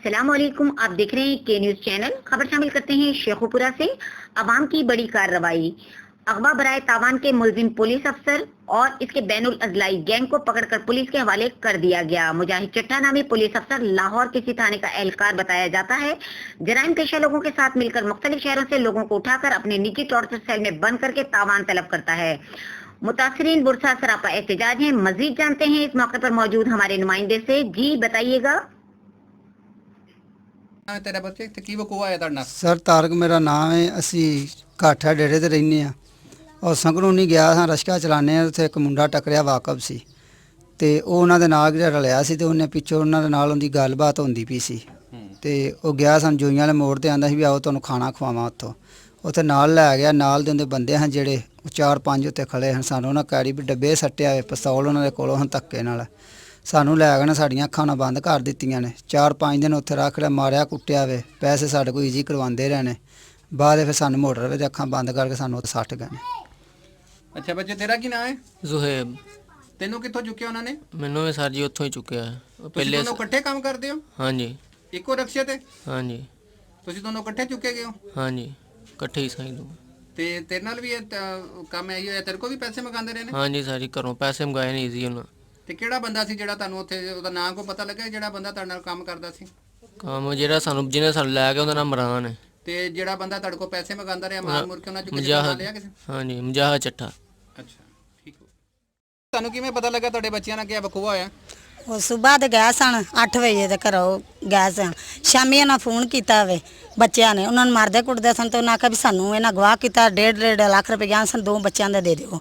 अस्सलाम वालेकुम। आप देख रहे हैं के न्यूज चैनल। खबर शामिल करते हैं शेखुपुरा से। अवाम की बड़ी कार्रवाई। अगवा बराए तावान के मुलजिम पुलिस अफसर और इसके बैनुल अजलाई गैंग को पकड़कर पुलिस के हवाले कर दिया गया। मुजाहिद चट्टा नामी पुलिस अफसर लाहौर किसी थाने का एहलकार बताया जाता है। जराइम पेशा लोगों के साथ मिलकर मुख्तलिफ शहरों से लोगों को उठाकर अपने निजी टॉर्चर सेल में बंद करके तावान तलब करता है। मुतासरीन बुरसा सरापा एहतजाज है। मजीद जानते हैं इस मौके पर मौजूद हमारे नुमाइंदे से। जी बताइएगा। तेरा बच्चे ते की वकूआ है ਤੁਹਾਡਾ? सर तारक मेरा नाम है। असी घाटा डेरे ते रहने आ और संगरों नहीं गया हाँ रश्का चलाने उत्थे एक मुंडा टकरिया वाकफ सी ते ਉਹ ਉਹਨਾਂ ਦੇ ਨਾਲ ਜਿਹੜਾ ਰਲਿਆ ਸੀ ਤੇ ਉਹਨੇ ਪਿੱਛੋਂ ਉਹਨਾਂ ਦੇ ਨਾਲ ਉਹਦੀ ਗੱਲਬਾਤ ਹੁੰਦੀ ਪਈ ਸੀ ਤੇ ਉਹ ਗਿਆ ਸਾਨੂੰ ਜੋਈਆਂ ਵਾਲੇ ਮੋੜ ਤੇ ਆਂਦਾ ਸੀ ਵੀ ਆਓ ਤੁਹਾਨੂੰ ਖਾਣਾ ਖਵਾਵਾਂ ਉੱਥੋਂ। ਉੱਥੇ ਨਾਲ ਲੈ ਗਿਆ, ਨਾਲ ਦੇ ਉਹਦੇ ਬੰਦੇ ਹਨ ਜਿਹੜੇ ਉਹ 4-5 ਉੱਤੇ ਖੜੇ ਹਨ। ਸਾਨੂੰ ਉਹਨਾਂ ਕਹਿ ਵੀ ਡੱਬੇ ਸੱਟਿਆ ਹੋਏ, ਪਿਸਤੌਲ ਉਹਨਾਂ ਦੇ ਕੋਲੋਂ ਹਨ ਧੱਕੇ ਨਾਲ ਸਾਨੂੰ ਲੈ ਗਏ। ਸਾਡੀਆਂ ਅੱਖਾਂ ਨਾਲ ਬੰਦ ਕਰ ਦਿੱਤੀਆਂ ਨੇ। 4-5 ਦਿਨ ਉੱਥੇ ਰੱਖ ਲਿਆ, ਮਾਰਿਆ ਕੁੱਟਿਆ ਵੇ, ਪੈਸੇ ਸਾਡੇ ਕੋਲ ਈਜੀ ਕਰਵਾਉਂਦੇ ਰਹੇ ਨੇ। ਬਾਅਦ ਫਿਰ ਸਾਨੂੰ ਮੋਟਰ ਦੇ ਅੱਖਾਂ ਬੰਦ ਕਰਕੇ ਸਾਨੂੰ ਉੱਥੇ ਸੱਟ ਗਏ ਨੇ। ਅੱਛਾ ਬੱਚੇ ਤੇਰਾ ਕੀ ਨਾਮ ਹੈ? ਜ਼ੁਹੈਬ। ਤੈਨੂੰ ਕਿੱਥੋਂ ਚੁੱਕਿਆ ਉਹਨਾਂ ਨੇ? ਮੈਨੂੰ ਵੀ ਸਰ ਜੀ ਉੱਥੋਂ ਹੀ ਚੁੱਕਿਆ ਹੈ। ਤੁਸੀਂ ਦੋਨੋਂ ਇਕੱਠੇ ਕੰਮ ਕਰਦੇ ਹੋ? ਹਾਂਜੀ ਇੱਕੋ ਰਕਸ਼ੇ ਤੇ? ਹਾਂਜੀ ਤੁਸੀਂ ਦੋਨੋਂ ਇਕੱਠੇ ਚੁੱਕੇ ਗਏ ਹੋ? ਹਾਂਜੀ ਇਕੱਠੇ ਹੀ ਸਾਈ ਦੋ। ਤੇ ਤੇਰੇ ਨਾਲ ਵੀ ਇਹ ਕੰਮ ਹੈ ਹੋਇਆ? ਤੇਰੇ ਕੋਲ ਵੀ ਪੈਸੇ ਮੰਗਾਉਂਦੇ ਰਹੇ ਨੇ? ਹਾਂਜੀ ਸਾਰੀ ਘਰੋਂ ਪੈਸੇ ਮੰਗਾਏ ਨਹੀਂ ਸੀ ਉਹਨਾਂ। ਤੇ ਕਿਹੜਾ ਬੰਦਾ ਸੀ ਜਿਹੜਾ ਤੁਹਾਨੂੰ ਉੱਥੇ, ਉਹਦਾ ਨਾਮ ਕੋ ਪਤਾ ਲੱਗਾ ਜਿਹੜਾ ਬੰਦਾ ਤੁਹਾਡੇ ਨਾਲ ਕੰਮ ਕਰਦਾ ਸੀ? ਕੰਮ ਜਿਹੜਾ ਜਿਹਨੇ ਸਾਨੂੰ ਲੈ ਕੇ ਉਹਦਾ ਨਾਮ ਇਮਰਾਨ ਹੈ। ਤੇ ਜਿਹੜਾ ਬੰਦਾ ਤੁਹਾਡੇ ਕੋਲ ਪੈਸੇ ਮੰਗਾਉਂਦਾ ਰਿਹਾ ਮਾਰ ਮੁਰ ਕੇ ਉਹਨਾਂ ਚੋਂ ਕਿਸੇ ਦਾ ਨਾਂ ਲਿਆ ਕਿਸੇ? ਹਾਂਜੀ ਮੁਜਾਹਿਦ ਚੱਠਾ। ਅੱਛਾ ਠੀਕ ਹੋ। ਤੁਹਾਨੂੰ ਕਿਵੇਂ ਪਤਾ ਲੱਗਾ ਤੁਹਾਡੇ ਬੱਚਿਆਂ ਨਾਲ ਕੀ ਵਕੂਆ ਹੋਇਆ? ਉਹ ਸੁਬਾਹ ਦੇ ਗਏ ਸਨ 8 ਵਜੇ ਦੇ ਘਰੋਂ ਗਏ ਸਨ। ਸ਼ਾਮੀ ਇਹਨਾਂ ਫੋਨ ਕੀਤਾ ਵੇ ਬੱਚਿਆਂ ਨੇ, ਉਹਨਾਂ ਨੂੰ ਮਾਰਦੇ ਕੁੱਟਦੇ ਸਨ ਤੇ ਉਹਨਾਂ ਆਖਿਆ ਵੀ ਸਾਨੂੰ ਇਹਨਾਂ ਗਵਾਹ ਕੀਤਾ 1.5 ਲੱਖ ਰੁਪਏ ਗਿਆ ਸਨ, 2 ਬੱਚਿਆਂ ਦੇ ਦਿਓ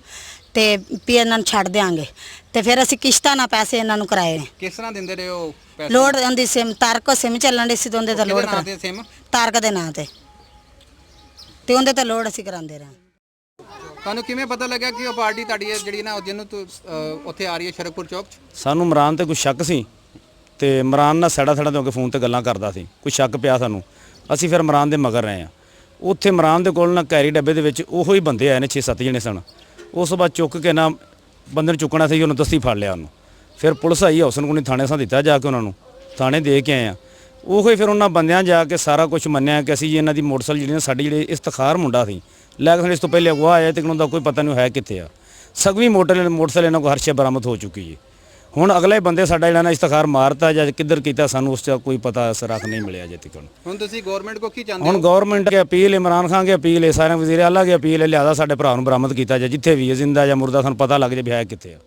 ਤੇ ਵੀ ਇਹਨਾਂ ਨੂੰ ਛੱਡ ਦਿਆਂਗੇ। ਤੇ ਫਿਰ ਅਸੀਂ ਕਿਸ਼ਤਾਂ ਨਾਲ ਪੈਸੇ ਇਹਨਾਂ ਨੂੰ ਕਰਾਏ। ਕਿਸ ਤਰ੍ਹਾਂ ਦਿੰਦੇ ਰਹੇ ਹੋ ਪੈਸੇ? ਲੋਡ ਹੁੰਦੀ ਸਿਮ ਤਾਰਕ ਸਿਮ ਚੱਲਣ ਦੀ ਸੀ ਤੇ ਉਹਦੇ ਤੇ ਲੋਡ ਨਾਂ ਤੇ ਸਿਮ? ਤਾਰਕ ਦੇ ਨਾਂ ਤੇ ਉਹਦੇ ਤੇ ਲੋਡ ਅਸੀਂ ਕਰਾਉਂਦੇ ਰਹੇ। ਤੁਹਾਨੂੰ ਕਿਵੇਂ ਪਤਾ ਲੱਗਾ ਕਿ ਉਹ ਪਾਰਟੀ ਤੁਹਾਡੀ ਹੈ ਜਿਹੜੀ ਨਾ ਜਿਹਨੂੰ ਤੂੰ ਉੱਥੇ ਆ ਰਹੀ ਹੈ ਸ਼ਰਕਪੁਰ ਚੌਕ 'ਚ? ਸਾਨੂੰ ਇਮਰਾਨ ਤੇ ਕੁਝ ਸ਼ੱਕ ਸੀ ਤੇ ਇਮਰਾਨ ਨਾਲ ਸੜਾ ਤੋਂ ਅੱਗੇ ਫੋਨ ਤੇ ਗੱਲਾਂ ਕਰਦਾ ਸੀ। ਕੁਝ ਸ਼ੱਕ ਪਿਆ ਸਾਨੂੰ। ਅਸੀਂ ਫਿਰ ਇਮਰਾਨ ਦੇ ਮਗਰ ਰਹੇ ਆ। ਉੱਥੇ ਇਮਰਾਨ ਦੇ ਕੋਲ ਨਾ ਕੈਰੀ ਡੱਬੇ ਦੇ ਵਿੱਚ ਉਹੋ ਹੀ ਬੰਦੇ ਆਏ ਨੇ, 6-7 ਜਣੇ ਸਨ। ਉਸ ਤੋਂ ਬਾਅਦ ਚੁੱਕ ਕੇ ਨਾ ਬੰਦੇ ਨੂੰ ਚੁੱਕਣਾ ਸੀ, ਉਹਨੂੰ ਦਸਤੀ ਫੜ ਲਿਆ ਉਹਨੂੰ। ਫਿਰ ਪੁਲਿਸ ਆਈ, ਹੌਸਨ ਕੋਲ ਥਾਣੇ ਸਾਂ ਦਿੱਤਾ ਜਾ ਕੇ ਉਹਨਾਂ ਨੂੰ, ਥਾਣੇ ਦੇ ਕੇ ਆਏ ਆ। ਉਹੋ ਹੀ ਫਿਰ ਉਹਨਾਂ ਬੰਦਿਆਂ ਜਾ ਕੇ ਸਾਰਾ ਕੁਝ ਮੰਨਿਆ ਕਿ ਅਸੀਂ ਜੀ ਇਹਨਾਂ ਦੀ ਮੋਟਰਸਾਈਕਲ ਜਿਹੜੀ ਸਾਡੀ ਜਿਹੜੇ ਇਸਤਖਾਰ ਮੁੰਡਾ ਸੀ ਲੈ ਕੇ ਇਸ ਤੋਂ ਪਹਿਲੇ ਅਗਵਾ ਆਇਆ ਤੇ ਉਹਦਾ ਕੋਈ ਪਤਾ ਨਹੀਂ ਹੈ ਕਿੱਥੇ ਆ। ਸਗਵੀਂ ਮੋਟਰਸਾਈਕਲ ਇਹਨਾਂ ਕੋਲ ਹਰ ਸ਼ੈ ਬਰਾਮਦ ਹੋ ਚੁੱਕੀ ਹੈ। ਹੁਣ ਅਗਲੇ ਬੰਦੇ ਸਾਡਾ ਜਿਹੜਾ ਨਾ ਇਸਤਖਾਰ ਮਾਰਤਾ ਜਾਂ ਕਿੱਧਰ ਕੀਤਾ ਸਾਨੂੰ ਉਸ ਦਾ ਕੋਈ ਪਤਾ ਸਰਾਖ ਨਹੀਂ ਮਿਲਿਆ ਅਜੇ ਤੱਕ। ਹੁਣ ਤੁਸੀਂ ਗਵਰਨਮੈਂਟ ਕੋ ਕੀ ਚਾਹੁੰਦੇ ਹੋ? ਹੁਣ ਗਵਰਨਮੈਂਟ ਕੇ ਅਪੀਲ, ਇਮਰਾਨ ਖਾਨ ਕੇ ਅਪੀਲ ਹੈ, ਸਾਰੇ ਵਜ਼ੀਰ ਆਲਾ ਕੇ ਅਪੀਲ ਹੈ, ਲਿਆਦਾ ਸਾਡੇ ਭਰਾ ਨੂੰ ਬਰਾਮਦ ਕੀਤਾ ਜਾਏ ਜਿੱਥੇ ਵੀ ਹੈ, ਜ਼ਿੰਦਾ ਜਾਂ ਮੁਰਦਾ, ਸਾਨੂੰ ਪਤਾ ਲੱਗ ਜਾਏ ਵੀ ਹੈ ਕਿੱਥੇ ਆ।